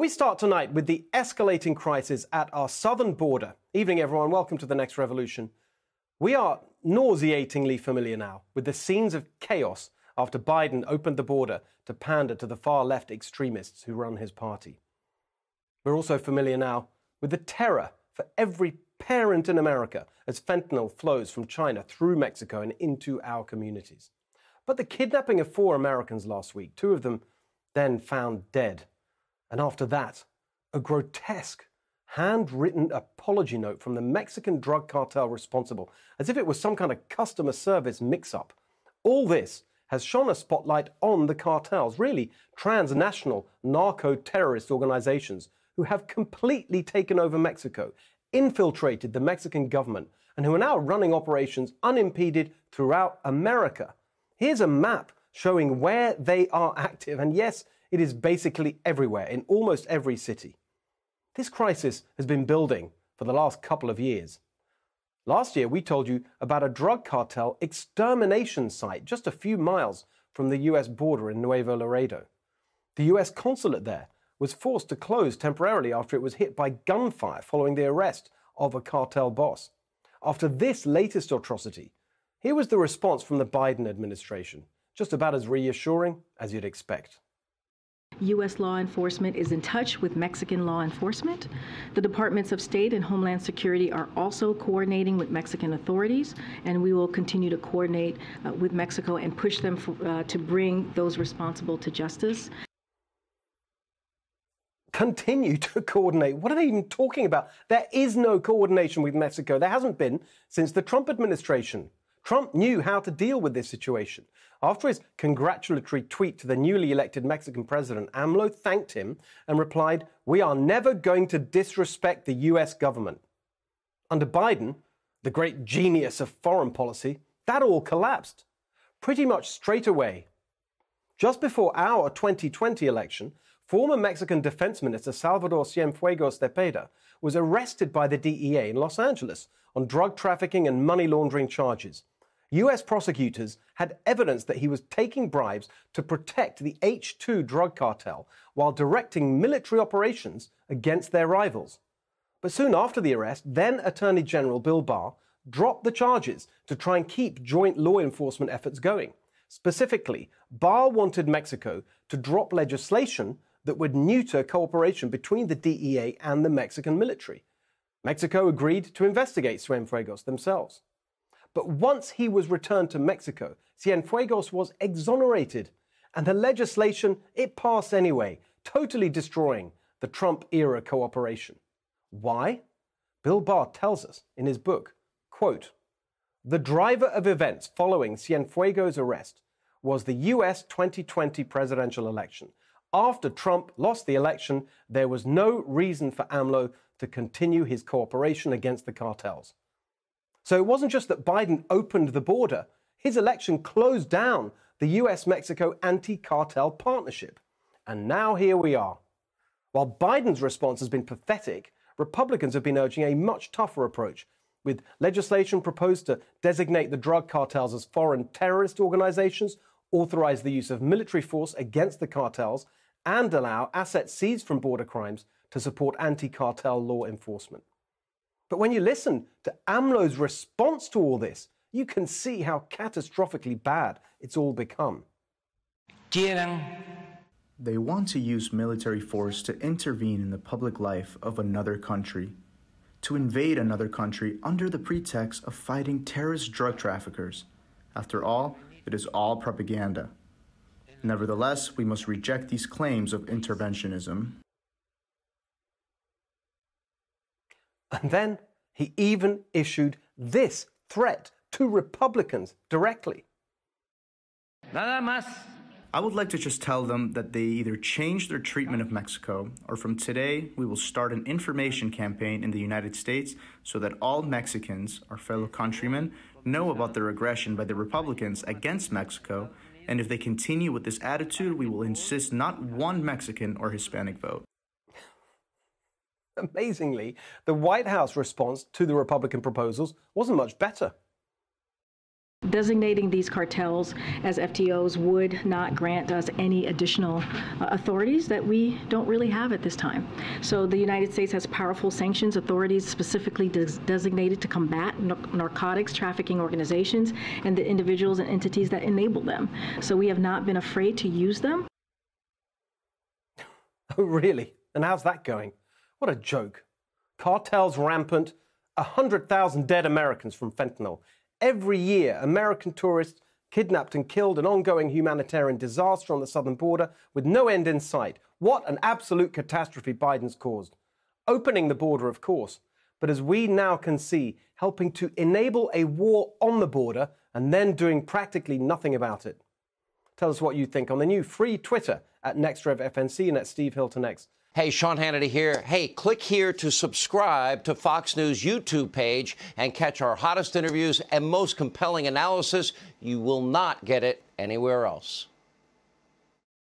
We start tonight with the escalating crisis at our southern border. Evening, everyone. Welcome to The Next Revolution. We are nauseatingly familiar now with the scenes of chaos after Biden opened the border to pander to the far-left extremists who run his party. We're also familiar now with the terror for every parent in America as fentanyl flows from China through Mexico and into our communities. But the kidnapping of 4 Americans last week, 2 of them then found dead. And after that, a grotesque, handwritten apology note from the Mexican drug cartel responsible, as if it was some kind of customer service mix-up. All this has shone a spotlight on the cartels, really transnational narco-terrorist organizations who have completely taken over Mexico, infiltrated the Mexican government, and who are now running operations unimpeded throughout America. Here's a map showing where they are active, and yes, it is basically everywhere, in almost every city. This crisis has been building for the last couple of years. Last year, we told you about a drug cartel extermination site just a few miles from the US border in Nuevo Laredo. The US consulate there was forced to close temporarily after it was hit by gunfire following the arrest of a cartel boss. After this latest atrocity, here was the response from the Biden administration, just about as reassuring as you'd expect. U.S. law enforcement is in touch with Mexican law enforcement. The Departments of State and Homeland Security are also coordinating with Mexican authorities, and we will continue to coordinate with Mexico and push them to bring those responsible to justice. Continue to coordinate? What are they even talking about? There is no coordination with Mexico. There hasn't been since the Trump administration. Trump knew how to deal with this situation. After his congratulatory tweet to the newly elected Mexican president, AMLO thanked him and replied, "We are never going to disrespect the US government." Under Biden, the great genius of foreign policy, that all collapsed pretty much straight away. Just before our 2020 election, former Mexican Defense Minister Salvador Cienfuegos Cepeda was arrested by the DEA in Los Angeles on drug trafficking and money laundering charges. US prosecutors had evidence that he was taking bribes to protect the H2 drug cartel while directing military operations against their rivals. But soon after the arrest, then Attorney General Bill Barr dropped the charges to try and keep joint law enforcement efforts going. Specifically, Barr wanted Mexico to drop legislation that would neuter cooperation between the DEA and the Mexican military. Mexico agreed to investigate Cienfuegos themselves. But once he was returned to Mexico, Cienfuegos was exonerated, and the legislation, it passed anyway, totally destroying the Trump-era cooperation. Why? Bill Barr tells us in his book, quote, "The driver of events following Cienfuegos' arrest was the US 2020 presidential election. After Trump lost the election, there was no reason for AMLO to continue his cooperation against the cartels." So it wasn't just that Biden opened the border. His election closed down the US-Mexico anti-cartel partnership. And now here we are. While Biden's response has been pathetic, Republicans have been urging a much tougher approach, with legislation proposed to designate the drug cartels as foreign terrorist organizations, authorize the use of military force against the cartels, and allow assets seized from border crimes to support anti-cartel law enforcement. But when you listen to AMLO's response to all this, you can see how catastrophically bad it's all become. They want to use military force to intervene in the public life of another country, to invade another country under the pretext of fighting terrorist drug traffickers. After all, it is all propaganda. Nevertheless, we must reject these claims of interventionism. And then he even issued this threat to Republicans directly. Nada más. I would like to just tell them that they either change their treatment of Mexico, or from today, we will start an information campaign in the United States so that all Mexicans, our fellow countrymen, know about their aggression by the Republicans against Mexico, and if they continue with this attitude, we will insist not one Mexican or Hispanic vote. designating these cartels as FTOs would not grant us any additional authorities that we don't really have at this time. So the United States has powerful sanctions authorities specifically designated to combat narcotics trafficking organizations and the individuals and entities that enable them. So we have not been afraid to use them. Oh, really? And how's that going? What a joke. Cartels rampant, 100,000 dead Americans from fentanyl. Every year, American tourists kidnapped and killed, an ongoing humanitarian disaster on the southern border with no end in sight. What an absolute catastrophe Biden's caused. Opening the border, of course, but as we now can see, helping to enable a war on the border and then doing practically nothing about it. Tell us what you think on the new free Twitter at NextRevFNC and at Steve Hilton X. Hey, Sean Hannity here. Hey, click here to subscribe to Fox News YouTube page and catch our hottest interviews and most compelling analysis. You will not get it anywhere else.